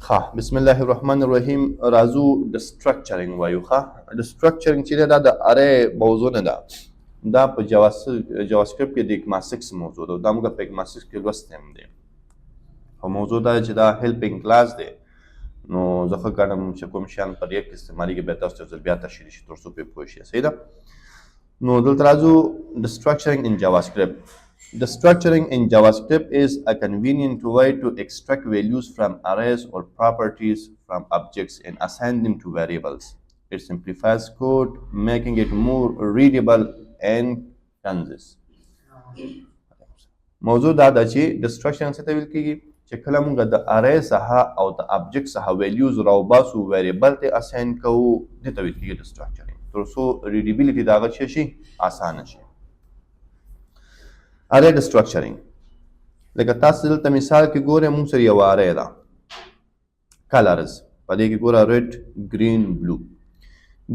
ها بسم الله الرحمن الرحیم راځو د سټرکچرینګ وایو. ها د سټرکچرینګ چې دا د اره موضوع نه ده، دا په جاواسکرپټ کې د اکماسکس موضوع ده. دا موږ په اکماسکس کې لوستی هم دی او موضوع دا چې دا هیلپینګ کلاس دی. نو زه ښه ګڼم چې کوم شیان په دې کې استعمالیږي بیا تاسو ته یو ځل بیا تشریح شي تر څو پرې پوه شئ. صحیح ده؟ نو دلته راځو د سټرکچرینګ ان جاواسکرپټ. The structuring in JavaScript is a convenient way to extract values from arrays or properties from objects and assign them to variables. It simplifies code, making it more readable and concise. موضوع دا ده چې د structuring څه ته ویل کېږي چې کله موږ د array څخه او د object څخه values راوباسو variable ته assign کوو، دې ته ویل کېږي د structuring، تر څو readability د هغه څه شي اسانه شي. اره د سټرکچرینګ لکه تاسو دلته مثال کې ګورئ، موږ سره یو اره ده کلرز، په دې کې ګوره ریډ ګرین بلو.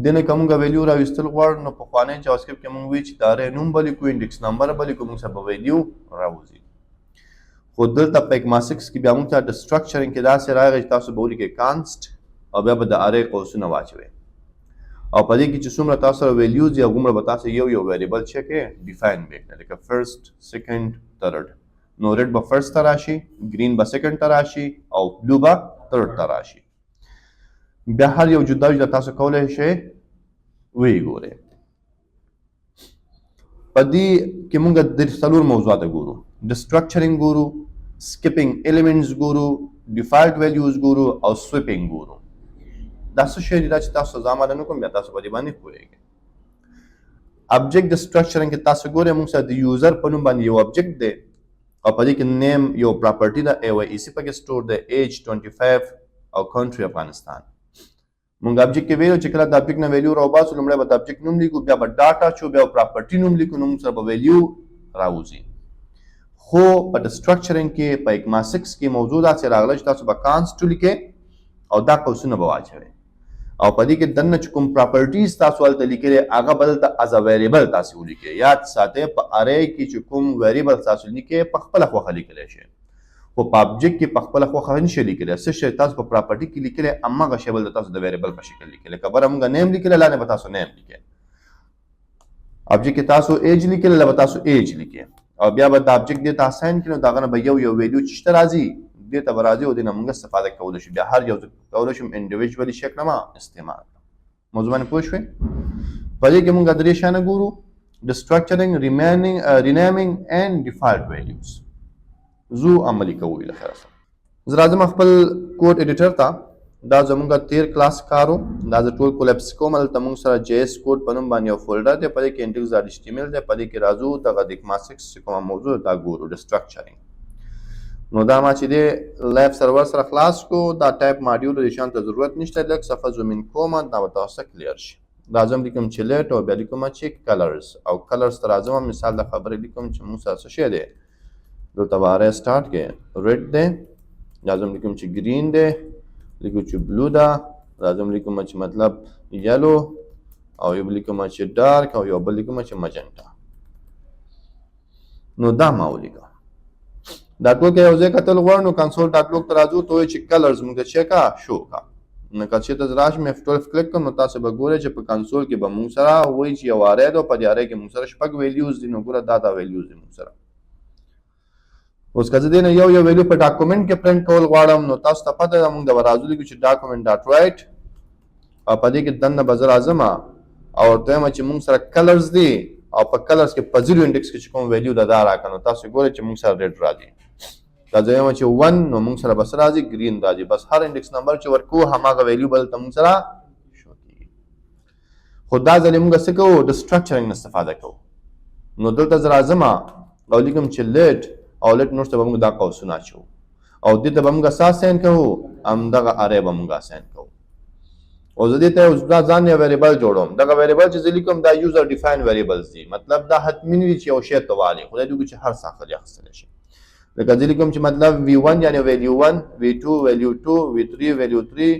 دې نه که موږ ویلیو راویستل غواړو نو پخوانی جاواسکرپټ کې موږ وایو چې د اره نوم به لیکو، انډکس نمبر به لیکو، موږ سره به ویلیو راوځي. خو دلته په اکماسکس کې بیا موږ ته د سټرکچرینګ کې داسې راغی چې تاسو به ولیکئ کانسټ او بیا به د اره قوسونه واچوئ او په دې کې چې څومره تاسو سره ویلیوز یا هغومره به تاسو یو ویریبل چې کې ډیفاین کړئ، لکه فرست، سیکنډ، ترډ. نو ریډ به فرست ته راشي، ګرین به سیکنډ ته راشي او بلو به ترډ ته راشي. بیا هر یو جدا جدا تاسو کولی شئ ویې ګورئ. په دې کې موږ د څلور موضوعات ګورو، د سټرکچرینګ ګورو، سکیپینګ ایلیمنټس ګورو، ډیفالټ ویلیوز ګورو او سویپینګ ګورو. دا څه شی دی دا چې تاسو زما نه کوم بیا تاسو په دې باندې پوهیږئ. ابجیکټ د سټرکچرینګ کې تاسو ګورئ موږ سره د یوزر په نوم باندې یو ابجیکټ دی او په دې کې نیم یو پراپرټي ده، AYEC پکې سټور دی، ایج 25 او کنټري افغانستان. موږ ابجیکټ کې ویلو چې کله د ابجیکټ نه ویلیو راوباسو لومړی به د ابجیکټ نوم لیکو، بیا به ډاټا چو، بیا پراپرټي نوم لیکو، نو موږ سره به ویلیو راوځي. خو په د سټرکچرینګ کې په اکماسکس کې موضوع داسې راغلی چې تاسو به کانسټ ولیکئ او دا قوسونه به واچوئ او په دې کې دننه چې کوم پراپرټیز تاسو هلته لیکلي هغه به دلته از ا ویریبل تاسو ولیکئ. یاد ساتئ په ارې کې چې کوم ویریبل تاسو لیکئ په خپله خوښه لیکلی شئ، خو په ابجیکټ کې په خپله خوښه نشئ لیکلی. څه شی تاسو په پراپرټي کې لیکلی هماغه شی به تاسو د ویریبل په شکل لیکلی. که بره موږ نیم لیکلی لاندې به تاسو نیم لیکئ، ابجیکټ کې تاسو ایج لیکلی لا به تاسو ایج لیکئ او بیا به د ابجیکټ دې ته اساین کړئ نو د هغه نه به یو ویلیو چې شته راځي دې ته به راځي او دې نه موږ استفاده کولی شو. بیا هر یو کولی شو انډیویژولي شکل ما استعمال کړو. موضوع باندې پوه شوئ؟ په دې کې موږ درې شیانه ګورو، د سټرکچرینګ، رینیمینګ اینډ ډیفالټ ویلیوز. زو عملي کوو له خیره سره. زه راځم خپل کوډ ایډیټر ته. دا زموږ تیر کلاس کارو، دا زه ټول کولیپس کوم. هلته موږ سره JS کوډ په نوم باندې یو فولډر دی، په دې کې index.html دی، په دې کې راځو دغه د اکماسکس چې کومه موضوع دا ګورو د سټرکچرینګ. نو دا ما چې دی لایف سرور سره خلاص کو، دا ټایپ ماډیول د شان ته ضرورت نشته، لږ صفحه زوم ان کوم دا به تاسو ته کلیر شي. راځم لیکم چې لیټ او بیا لیکم چې کلرز او کلرز ته راځم مثال د خبرې لیکم چې موږ سره څه شی دی. دلته به اره سټارټ کې ریډ دی، راځم لیکم چې ګرین دی، لیکو چې بلو ده، راځم لیکم چې مطلب یلو او یو لیکم چې ډارک او یو بل لیکم چې مجنټا. نو دا ما ولیکم. دا ټول کې یو ځای کتل غواړو نو کنسول ډاټ لوګ ته راځو، ته وایي چې کلرز موږ ته چیک شو کا. نو که چېرته زه راشم F12 کلیک کړم نو تاسو به ګورئ چې په کنسول کې به موږ سره وایي چې یو اره ده او په دې اره کې موږ سره شپږ ویلیوز دي. نو ګوره دا ویلیوز دي موږ سره. اوس که زه دې نه یو ویلیو په ډاکومنټ کې پرنټ کول غواړم نو تاسو ته پته ده موږ به راځو لیکو چې ډاکومنټ ډاټ رایټ او په دې کې دننه به زه راځم او ورته وایم چې موږ سره کلرز دي او په کلرز کې په 0 انډکس کې چې کوم ویلیو ده دا راکړه. نو تاسو ګورئ چې موږ سره ریډ راځي. دا زه وایم چې 1 نو موږ سره بس راځي ګرین راځي. بس هر انډکس نمبر چې ورکو هماغه ویلیو به دلته موږ سره شو کېږي. خو دا ځل موږ څه کوو، د سټرکچرینګ نه استفاده کوو. نو دلته زه راځم او لیکم چې لیټ او لیټ نوټ ته به موږ دا قوسونه اچوو او دې ته به موږ څه اساین کوو، همدغه اره به موږ اساین کوو. او زه دې ته ځان یو ویریبل جوړوم. دغه ویریبل چې زه لیکم دا یوزر ډیفاین ویریبلز دي، مطلب دا حتمي نه وي چې یو شی ته والي، خدای دې وکړي چې هر څه اخلي اخیستلی شي. لکه زه لیکم چې مطلب V1 یعنې ویلیو 1، V2 ویلیو 2، V3 ویلیو 3،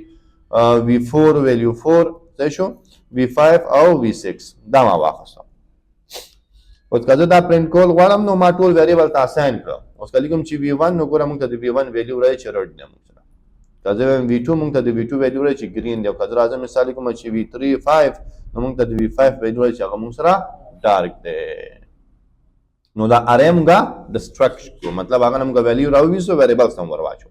V4 ویلیو 4، صحیح شو، V5 او V6 دا ما واخیستم. اوس که زه دا پرنټ کول غواړم نو ما ټول ویریبل ته اساین کړه. اوس که لیکم چې V1 نو ګوره موږ ته د V1 ویلیو راځي چې ریډ دی موږ سره. که زه وایم V2 موږ ته د V2 ویلیو راشي چې ګرین دی او که زه راځم مثال کوم چې V3 5 نو موږ ته د V5 ویلیو راشي چې هغه موږ سره ډارک دی. نو دا اره موږ د سټرکچر مطلب هغه موږ ویلیو راوویسو ویریبلز هم ورواچو.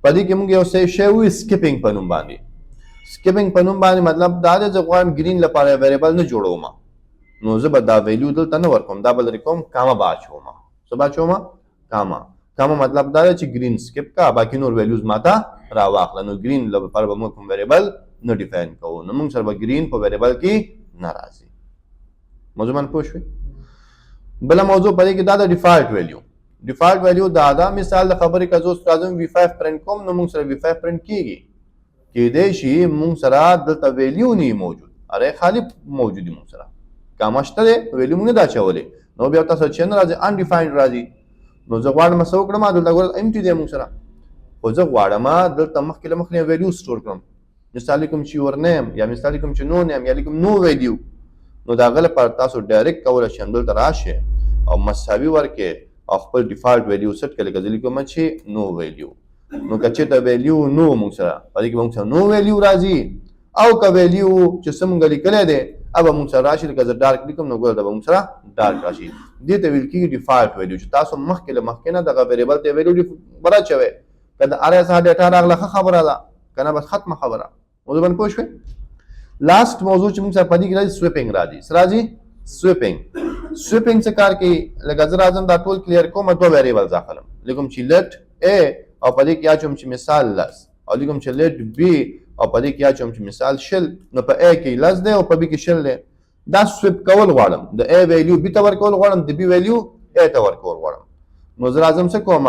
په دې کې موږ یو څه شی وایو سکیپینګ په نوم باندې. سکیپینګ په نوم باندې مطلب دا دی چې غواړم ګرین لپاره ویریبل نه جوړوم نو زه به دا ویلیو دلته نه ورکوم دا به لرې کوم کاما به اچوم. څه به اچوم؟ کاما مطلب دا دی چې ګرین سکیپ کا باقي نور ویلیوز ماته راواخله. نو ګرین لپاره به موږ کوم ویریبل نه ډیفاین کوو نو موږ سره به ګرین په ویریبل کې نه راځي. موضوع باندې پوه شوئ؟ بله موضوع په دې کې دا د ډیفالټ ویلیو. ډیفالټ ویلیو دا ده مثال د خبرې که زه اوس راځم V5 پرنټ کوم نو موږ سره V5 پرنټ کیږي. کیدای شي موږ سره دلته ویلیو نه موجود اره خالی موجودي موږ سره کاما شته دی ویلیو موږ نه دا اچولی نو بیا تاسو چې نه راځي انډیفاینډ راځي. نو زه غواړم څه وکړم دلته ګوره امټي دی موږ سره خو زه غواړم دلته مخکې له مخکې ویلیو سټور کړم. مثال کوم چې یور نیم یا مثال کوم چې نو نیم یا لیکم نو ویلیو نو د هغه لپاره تاسو ډایرکټ کولی شئ دلته راشئ او مساوي ورکړئ او خپل ډیفالټ ویلیو سیټ کړئ لکه زه لیکم چې نو ویلیو. نو که چېرته ویلیو نو موږ سره په دې کې موږ سره نو ویلیو راځي او که ویلیو چې څه موږ لیکلی دی هغه موږ سره راشي لکه زه ډارک لیکم نو ګوره دا به موږ سره ډارک راشي. دې ته ویل کېږي ډیفالټ ویلیو چې تاسو مخکې له مخکې نه دغه ویریبل ته ویلیو ورچوئ. که د اره څخه ډیټا راغله ښه خبره ده که نه بس ختمه خبره. موضوع باندې پوه شوئ؟ لاست موضوع چې موږ سره په دې کې راځي سویپینګ راځي. څه راځي؟ سویپینګ څه کار کوي لکه زه راځم دا ټول کلیر کوم دوه ویریبلز اخلم لیکم چې لیټ A او په دې کې اچوم چې مثال لس او لیکم چې لیټ B او په دې کې اچوم چې مثال شل نو په A کې لس دی او په B کې شل دی. دا سویپ کول غواړم د A ویلیو B ته ورکول غواړم د B ویلیو A ته ورکول غواړم. نو زه راځم څه کوم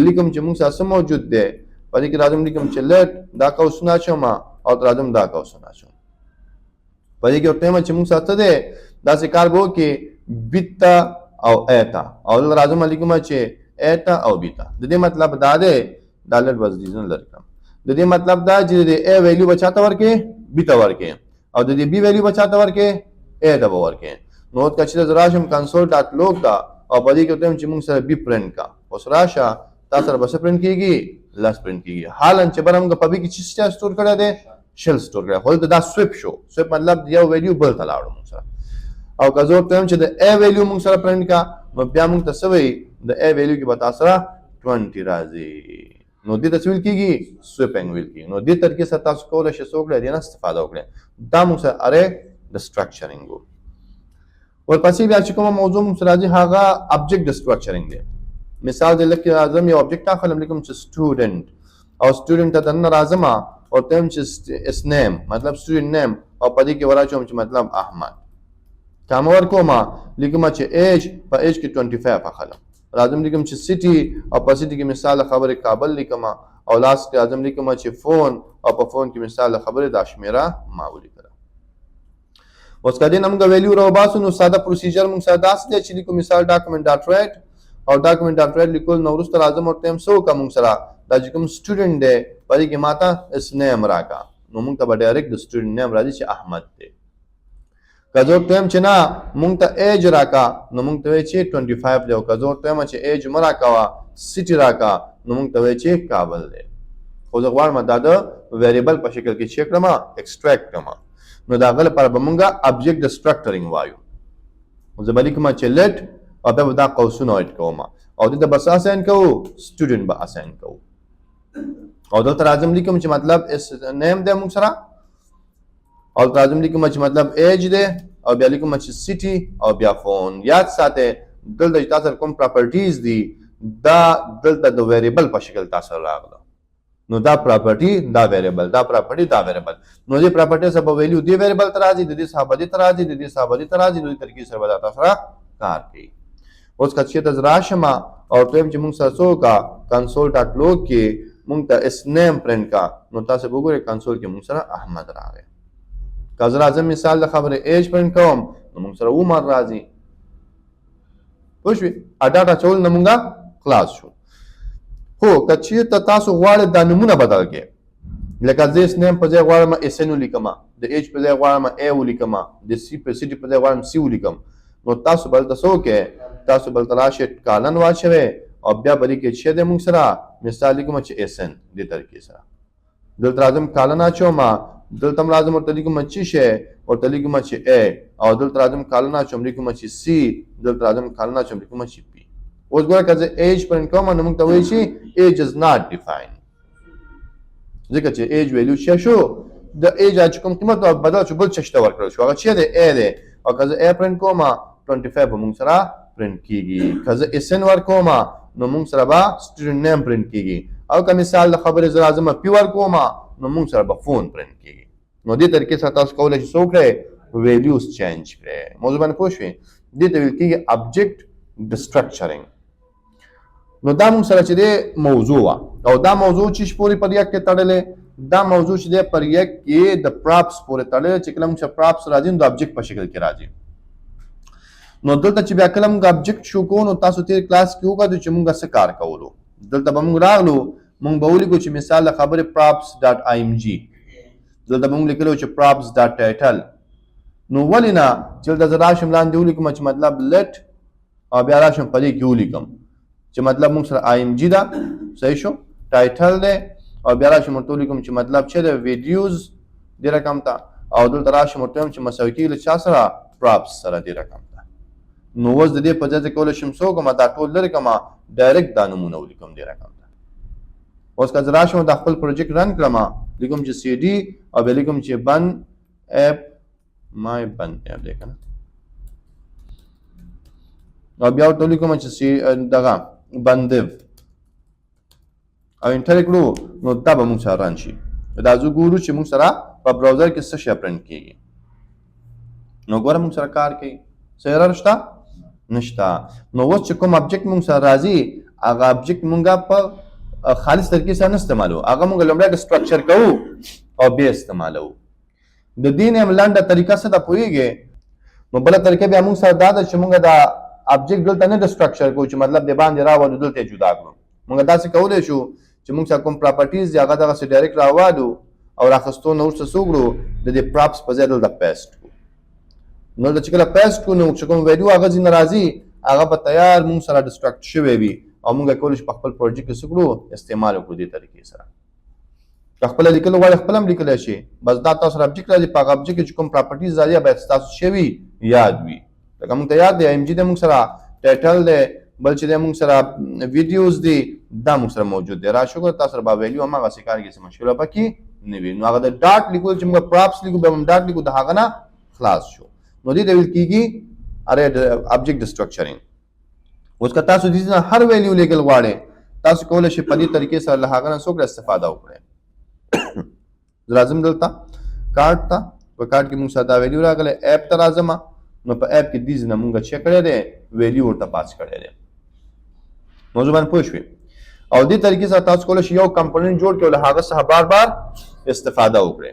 لیکم چې موږ سره څه موجود دی په دې کې راځم لیکم چې لیټ دا قوسونه اچوم او راځم دا قوسونه اچوم. په دې کې ورته وایم چې موږ سره څه دی داسې کار به وکړي بیتا او ایتا او راځم لیکم چې ایتا او بیتا. د دې مطلب دا دی دا لږ بس ریزن لرې کړم. د دې مطلب دا چې د A ویلیو به چاته ورکړې B ته ورکړې او د دې B ویلیو به چاته ورکړې A ته به ورکړې. نو که چېرته زه راشم کنسول ډاټ لوګ ته او په دې کې ورته وایم چې موږ سره B پرنټ کا اوس راشه تا سره به څه پرنټ کېږي لس پرنټ کېږي. حالا چې به موږ په B کې چې سټور کړی دی شل سټور کړی خو دلته دا سویپ شو. سویپ مطلب یو ویلیو بل ته لاړو موږ سره او که زه ورته وایم چې د A ویلیو موږ سره پرنټ کا نو بیا موږ ته څه وایي د A ویلیو کې به تا سره 20 راځي. نو دې ته څه ویل کېږي سویپینګ ویل کېږي. نو دې طریقې سره تاسو کولی شئ څه وکړئ دې نه استفاده وکړئ. دا موږ سره اره د سټرکچرینګ و. ورپسې بیا چې کومه موضوع موږ سره راځي هغه ابجیکټ د سټرکچرینګ دی. مثال دی لکه راځم یو ابجیکټ اخلم لیکم چې سټوډنټ او سټوډنټ ته دننه راځم ورته وایم چې اس نیم مطلب سټوډنټ نیم او په دې کې وراچوم چې مطلب احمد. کاما ورکوم لیکم چې ایج په ایج کې 25 اخلم. راځم لیکم چې سټي او په سټي کې مثال خبرې کابل لیکم او لاست کې راځم لیکم چې فون او په فون کې مثال خبرې د شمیره ما ولیکله. اوس کله موږ ویلیو راو باسو نو ساده پروسیجر موږ ساده داس دی چې لیکو مثال ډاکومنت ډاټ رائټ او ډاکومنت ډاټ رائټ لیکل نو ورسته راځم او ټیم سو کوم سره دا چې کوم سټوډنټ دی په دې کې ماته اس نیم راکا نو موږ ته به ډایرکټ د سټوډنټ نیم راځي چې احمد دی. که زه ورته وایم چې نه موږ ته ایج راکا نو موږ ته وایي چې 25 دی او که زه ورته وایم چې ایج مه راکوه سټي راکا نو موږ ته وایي چې کابل دی. خو زه غواړم دا د ویریبل په شکل کې چیک کړم ایکسټریکټ کړم نو د هغه لپاره به موږ ابجیکټ د سټرکچرینګ وایو. زه به لیکم چې لیټ او بیا به دا قوسونه ایډ کوم او دلته بس اساین کوو سټوډنټ به اساین کوو او دلته راځم لیکم چې مطلب اس نیم دی موږ سره او راځم لیکم چې مطلب ایج دی او بیا لیکم چې سټي او بیا فون. یاد ساته دلته چې تاسو کوم پراپرټیز دي دا دلته د ویریبل په شکل تاسو راغله نو دا پراپرټي دا ویریبل دا پراپرټي دا ویریبل نو دې پراپرټي سره به ویلیو دی ویریبل تر راځي د دې صحابه دي تر راځي د دې صحابه دي تر راځي نو دې طریقې سره به تاسو را کار کوي. اوس که چېرته زه راشم او ټیم چې موږ سره څه وکړه کنسول ډاټ لوګ کې موږ ته اس نیم پرنټ کا نو تاسو به وګورئ کنسول کې موږ سره احمد راغی. که زه راځم مثال د خبرې ایج پرنټ کوم نو موږ سره عمر راځي. پوه شوې ډاټا اچول نه موږ خلاص شو. خو که چېرته تاسو غواړئ دا نومونه بدل کړئ لکه زه اس نیم په ځای غواړم اس ان ولیکم د ایج په ځای غواړم ای ولیکم د سی په سټي په ځای غواړم سی ولیکم نو تاسو بل تاسو کې تاسو بل تراشت کالن واچوي او بیا بلې کې چې د موږ سره مثال لیکم چې SN دې طریقې سره دلته راځم کالن اچوم دلته هم راځم ورته لیکم چې شی ورته لیکم چې A او دلته راځم کالن اچوم لیکم چې C دلته راځم کالن اچوم لیکم چې P اوس ګوره که زه ایج پرنټ کوم نو موږ ته وایي چې ایج از ناٹ ډیفاین ځکه چې ایج ویلیو څه شو د ایج چې کوم قیمت بدل شو بل څه شته ورکړل شو هغه چې دی A دی او که زه A پرنټ کوم 25 به موږ سره پرنټ کیږي که زه SN ورکوم نو موږ سره به سټوډنټ نیم پرنټ کیږي او که مثال د خبرې زه راځم P ورکوم نو موږ سره به فون پرنټ کیږي نو دې طریقې سره تاسو کولی شئ څه وکړئ ویلیوز چینج کړئ موضوع باندې پوه شوې دې ته ویل کېږي آبجیکټ ډسټرکچرینګ نو دا موږ سره چې دی موضوع وه او دا موضوع چې پورې پر یک کې تړلې دا موضوع چې دی پر یک کې د پراپس پورې تړلې چې کله موږ پراپس راځي نو د آبجیکټ په شکل کې راځي نو دلته چې بیا کله موږ آبجیکټ شو کوو نو تاسو تیر کلاس کې وکړو چې موږ څه کار کولو دلته به موږ راغلو موږ به ولیکو چې مثال د خبرې props.img دلته به موږ لیکلو چې props.title نو ولې نه چې دلته زه راشم لاندې ولیکم چې مطلب let او بیا راشم په دې کې ولیکم چې مطلب موږ سره IMG ده صحیح شو ټایټل دی او بیا راشم ورته ولیکم چې مطلب چې د ویډیوز دې رقم ته او دلته راشم ورته وایم چې مساوي کېږي له چا سره پراپس سره دې رقم ته نو اوس د دې په ځای ته کولی شم څه وکړم دا ټول لرې کړم ډایرکټ دا نومونه ولیکم دې رقم ته اوس که زه راشم دا خپل پروجیکټ رن کړم لیکم چې CD او بیا لیکم چې بند اپ مای بند اپ دی که نه او بیا ورته ولیکم چې دغه بندیو او انټر کړو نو دا به موږ سره رن شي دا زه ګورو چې موږ سره په براوزر کې څه شی پرنټ کېږي نو ګوره موږ سره کار کوي څه ایرر شته نشته نو اوس چې کوم آبجیکټ موږ سره راځي هغه آبجیکټ موږ په خالص طریقې سره نه استعمالو هغه موږ لومړی ډسټرکچر کوو او بیا استعمالو د دې نه هم لنډه طریقه څه ده پوهېږې نو بله طریقه بیا موږ سره دا ده چې موږ دا آبجیکټ دلته نه ډسټرکچر کوو چې مطلب د باندې راوالو دلته یې جدا کړو موږ داسې کولی شو چې موږ سره کوم پراپرټیز دي هغه دغسې ډایرکټ راوالو او راخیستو نه وروسته څه وکړو د دې پراپس په ځای دلته پیسټ کړو نو دلته چې کله پیسټ کړو نو چې کوم ویډیو هغه ځینې راځي هغه به تیار موږ سره ډسټرکټ شوی وي او موږ کولی شو په خپل پروجیکټ کې څه کړو استعمال وکړو دې طریقې سره که خپله لیکل غواړئ خپله هم لیکلی شي بس دا تاسو سره آبجیکټ راځي په هغه آبجیکټ کې چې کوم پراپرټیز راځي باید ستاسو شوي یاد وي لکه موږ ته یاد دی IMG دی موږ سره ټایټل دی بل چې دی موږ سره ویډیوز دی دا موږ سره موجود دی راشو ګوره تاسو سره به ویلیو هماغسې کار کې څه مشکله پکې نه وي نو هغه د ډاټ لیکل چې موږ پراپس لیکو بیا هم ډاټ لیکو د هغه نه خلاص شو نو دې ته ویل کېږي آبجیکټ ډسټرکچرینګ اوس که تاسو دې نه هر ویلیو لیکل غواړئ تاسو کولی شئ په دې طریقې سره له هغه نه څه وکړئ استفاده وکړئ زه راځم دلته کارډ ته په کارډ کې موږ سره دا ویلیو راغلی ایپ ته راځم نو په ایپ کې دې ځینه موږ چک کړی دی ویلیو ورته پاس کړی دی موضوع باندې پوه شوې او دې طریقې سره تاسو کولی شئ یو کمپوننټ جوړ کړئ او له هغه څخه بار بار استفاده وکړئ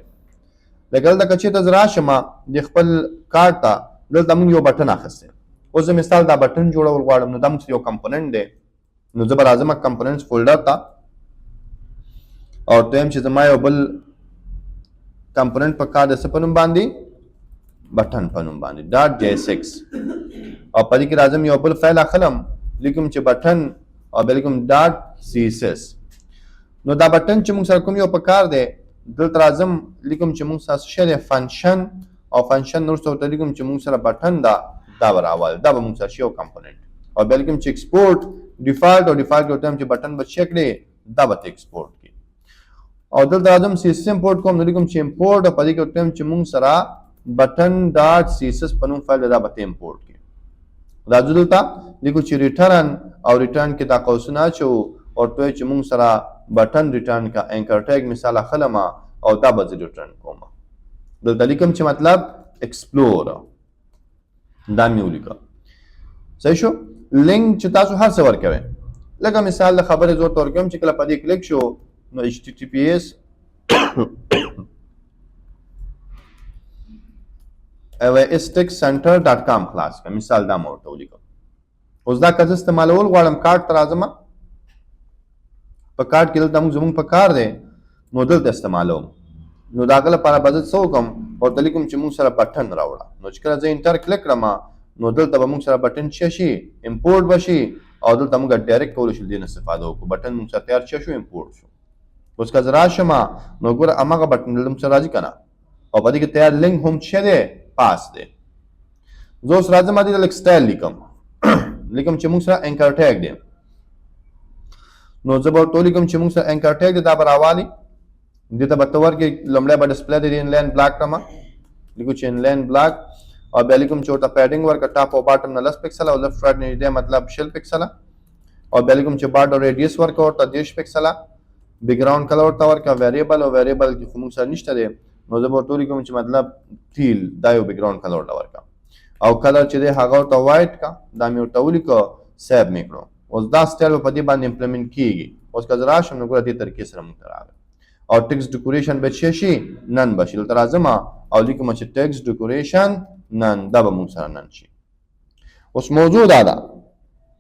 لکه دلته که چېرته زه راشم د خپل کارډ ته دلته موږ یو بټن اخیستی اوس زه مثال دا بټن جوړول غواړم نو دا موږ یو کمپوننټ دی نو زه به راځم کمپوننټس فولډر ته او دویم چې زما یو بل کمپوننټ په کار د څه په نوم باندې بټن په نوم باندې .js او په دې کې راځم یو بل فایل اخلم لیکم چې بټن او بیا لیکم .css نو دا بټن چې موږ سره کوم یو په کار دی دلته راځم لیکم چې موږ سره څه دی فنکشن او فنکشن وروسته ورته لیکم چې موږ سره بټن دا به راوال دا به موږ سره شي یو کمپوننټ او بیا لیکم چې ایکسپورټ ډیفالټ او ډیفالټ ورته وایم چې بټن به چک کړي دا به ایکسپورټ کړي او دلته راځم CSS امپورټ کوم نو لیکم چې امپورټ او په دې کې ورته وایم چې موږ سره button.css په نوم فایل دا به امپورټ کړي راځو دلته لیکو چې ریټرن او ریټرن کې دا قوسونه اچو او ورته چې موږ سره بټن ریټرن کا انکر ټیګ مثال اخلم او دا به ریټرن کوم دلته لیکم چې مطلب ایکسپلور دا مې ولیکم صحیح شو لینک چې تاسو هر څه ورکوئ لکه مثال د خبرې زور ته ورکوم چې کله په دې کلیک شو نو https avastechcenter.com خلاص کړه مثال دا مې ورته ولیکم اوس دا که زه استعمالول غواړم کارډ ته راځم په کارډ کې دلته موږ زموږ په کار دی نو دلته استعمالوم نو د هغه لپاره به زه څه وکړم ورته لیکم چې موږ سره بټن راوړه نو چې کله زه انټر کلیک کړم نو دلته به موږ سره بټن څه شي امپورټ به شي او دلته موږ ډایرکټ کولی شو دې نه استفاده وکړو بټن موږ سره تیار شو امپورټ شو اوس که زه راشم نو ګوره هماغه بټن دلته موږ سره راځي که نه او په دې کې تیار لینک هم څه دی پاس دی زه اوس راځم دې ته لږ سټایل لیکم لیکم چې موږ سره انکر ټیګ دی نو زه به ورته ولیکم چې موږ سره انکر ټیګ دی دا به راوالي دې ته به ته ورکړې لومړی به ډسپلی دی انلاین بلاک کړم لیکو چې انلاین بلاک او بیا لیکم چې ورته پیډنګ ورکړه ټاپ او باټم نه 10 پکسله او لیفټ رایټ نږدې مطلب شل پکسله او بیا لیکم چې بارډر ریډیوس ورکړه ورته 10 پکسله بیک ګراوند کلر ورته ورکړه ویریبل او ویریبل کې خو موږ سره نشته دی نو زه به ورته ولیکم چې مطلب تیل دا یو بیک ګراوند کلر ورته ورکړه او کلر چې دی هغه ورته وایټ کا دا مې ورته ولیکه سیو مې کړو اوس دا سټایل په دې باندې امپلیمنټ کیږي اوس که زه راشم نو ګوره دې طریقې سره موږ ته راغلی او ټیکس ډیکوریشن به څه شي نن به شي دلته راځم او لیکم چې ټیکس ډیکوریشن نن دا به موږ سره نن شي اوس موضوع دا ده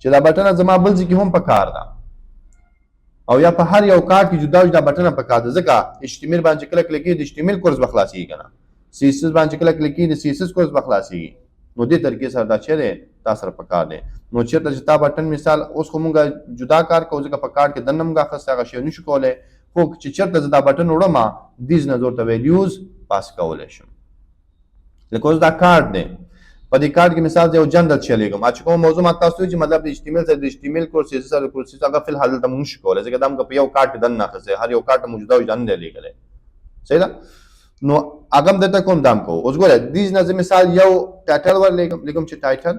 چې دا بټنه زما بل ځای کې هم پکار ده او یا په هر یو کار کې جدا جدا بټنه پکار ده ځکه HTML باندې کله کله کې د HTML کورس به خلاصېږي که نه CSS باندې کله کله کې د CSS کورس به خلاصېږي نو دې طریقې سره دا چې دی تا سره پکار دی نو چېرته چې تا بټن مثال اوس خو مونږ جدا کار کوو ځکه په کارډ کې دننه مونږ اخیستی هغه شی نشو کولی خو چې چېرته زه دا بټن وړم دیز نه زه ورته ویلیوز پاس کولی شم لکه اوس دا کارډ دی په دې کارډ کې مثال زه یو جنرل شی لیکم چې کوم موضوع ما تاسو چې مطلب د HTML سره د HTML کورس سره کورس هغه فل حال ته مونږ نشو کولی ځکه دا موږ په یو کارډ کې دننه اخیستی هر یو کارډ ته موږ جدا جدا نه دی لیکلی صحیح ده نو هغه هم درته کوم دام کوو اوس ګوره دیز نه زه مثال یو ټایټل ور لیکم چې ټایټل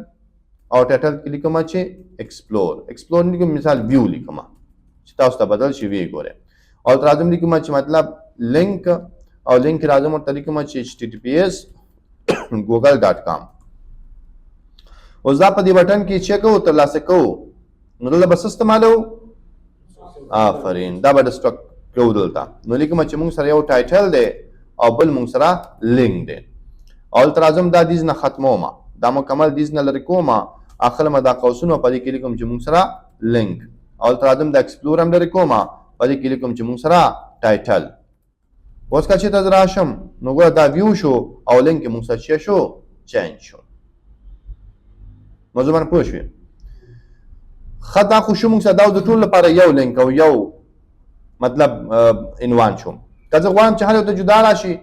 او ټایټل کې لیکم چې ایکسپلور نه لیکم مثال ویو لیکم چې تاسو ته بدل شي وی ګوره او تر راځم لیکم چې مطلب لینک او لینک راځم ورته لیکم چې https google.com اوس دا په دې بټن کې چې کوو ترلاسه کوو نو دلته بس استعمالو آفرین دا به ډسټرکټ کوو دلته نو لیکم چې موږ سره یو ټایټل دی او بل موږ سره لینک دی او تر راځم دا دیز نه ختموم دا مکمل دیز نه لرې کوم اخر ما دا قوسونه په دې کې لیکم چې موږ سره لینک او تر راځم دا ایکسپلور هم لرې کوم په دې کې لیکم چې موږ سره ټایټل اوس که چېرته زه راشم نو ګوره دا ویو شو او لینک موږ سره څه شو چینج شو موضوع باندې پوه شوې ښه دا خو شو موږ سره دا د ټول لپاره یو لینک او یو مطلب عنوان شو که زه غواړم چې هر یو ته جدا راشي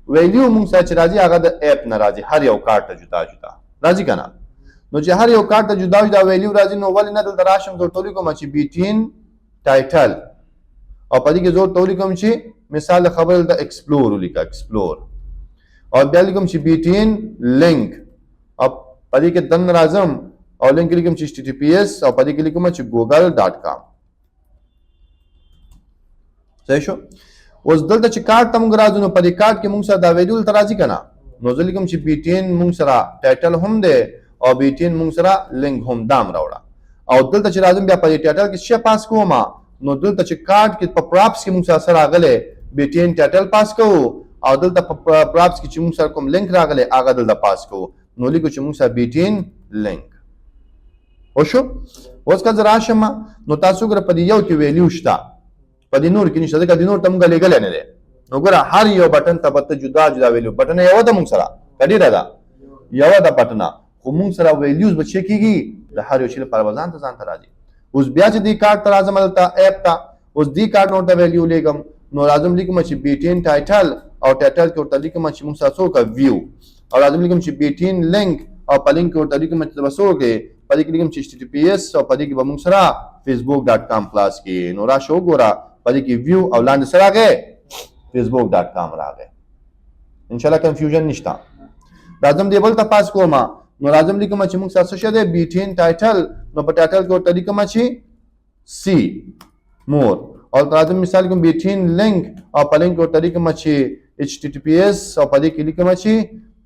ویلیو موږ سره چې راځي هغه د اپ نه راځي هر یو کارت ته جدا جدا راځي که نه نو چې هر یو کارت ته جدا جدا ویلیو راځي نو ولې نه دلته راشم زه ورته ولیکم چې بیټین ټایټل او په دې کې زه ورته ولیکم چې مثال د خبرې دلته ایکسپلور ولیکه ایکسپلور او بیا لیکم چې بیټین لینک او په دې کې دننه راځم او لینک لیکم چې https او په دې کې لیکم چې google.com صحیح شو اوس دلته چې کارت ته موږ راځو نو په دې کارت کې موږ سره دا ویډیو دلته راځي که نه نو زه لیکم چې بیټین موږ سره ټایټل هم دی او بیټین موږ سره لینک هم دا هم راوړه او دلته چې راځم بیا په دې ټایټل کې څه پاس کوم نو دلته چې کارت کې په پراپس کې موږ سره راغلی بیټین ټایټل پاس کوو او دلته په پراپس کې چې موږ سره کوم لینک راغلی هغه دلته پاس کوو نو لیکو چې موږ سره بیټین لینک وشو اوس که زه راشم نو تاسو ګوره په دې یو کې ویلیو شته په دې نور کې نشته ځکه دې نور ته موږ لیږلی نه دی نو ګوره هر یو بټن ته به ته جدا جدا ویلیو بټنه یوه ده موږ سره که ډېره ده یوه ده بټنه خو موږ سره ویلیوز به څه کېږي د هر یو شي لپاره به ځان ته راځي اوس بیا چې دې کارت ته راځم دلته اپ ته اوس دې کارت نه ورته ویلیو لیږم نو راځم لیکم چې بیټین ټایټل او ټایټل کې ورته لیکم چې موږ سره څوک ویو او راځم لیکم چې بیټین لینک او په لینک کې ورته لیکم چې به څوک په دې کې لیکم چې https او په دې کې به موږ سره facebook.com خلاص کړي نو راشه وګوره په دې کې ویو او لاندې سره راغی facebook.com راغی انشاءالله کنفیوژن نشته راځم دې بل ته پاس کوم نو راځم لیکم چې موږ سره څه شی دی بیټین ټایټل نو په ټایټل کې ورته لیکم چې سی مور او راځم مثال کوم بیټین لینک او په لینک ورته لیکم چې https او په دې کې لیکم چې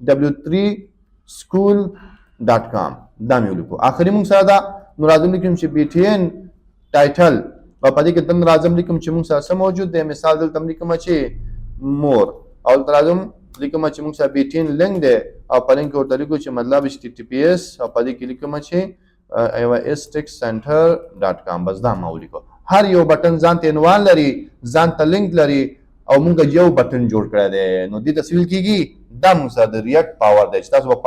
w3school.com دا مې ولیکو آخري موږ سره دا نو راځم لیکم چې بیټین ټایټل او په دې کې دن راځم لیکم چې موږ سره څه موجود دی مثال دلته لیکم چې مور او راځم لیکم چې موږ سره بیټین لینک دی او په لینک ورته لیکو چې مطلب https او په دې کې لیکم چې iostexcenter.com بس دا ما ولیکو هر یو بټن ځان ته عنوان لري ځان ته لینک لري او موږ یو بټن جوړ کړی دی نو دې ته څه ویل کېږي دا موږ سره د ریاکټ پاور دی چې تاسو به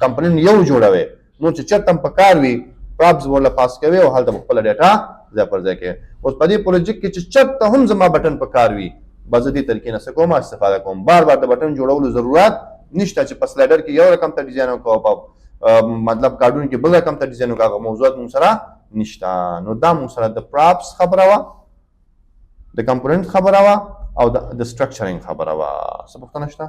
کمپنۍ یو جوړوئ نو چې چېرته هم په کار وي پراپس ورله پاس کوي او هلته خپل ډیټا ځای پر ځای کوي. اوس په دې پروجیکټ کې چې چرته هم زما بټن په کار وي به زه دې طریقې نه څه کوم استفاده کوم. بار بار د بټن جوړولو ضرورت نشته چې په سلایډر کې یو رقم ته ډیزاین وکړو په مطلب کارډون کې بل رقم ته ډیزاین وکړو. موضوعات موږ سره نشته. نو دا موږ سره د پراپس خبره وه, د کمپوننټ خبره وه او د سټرکچرینګ خبره وه. څه پوښتنه شته؟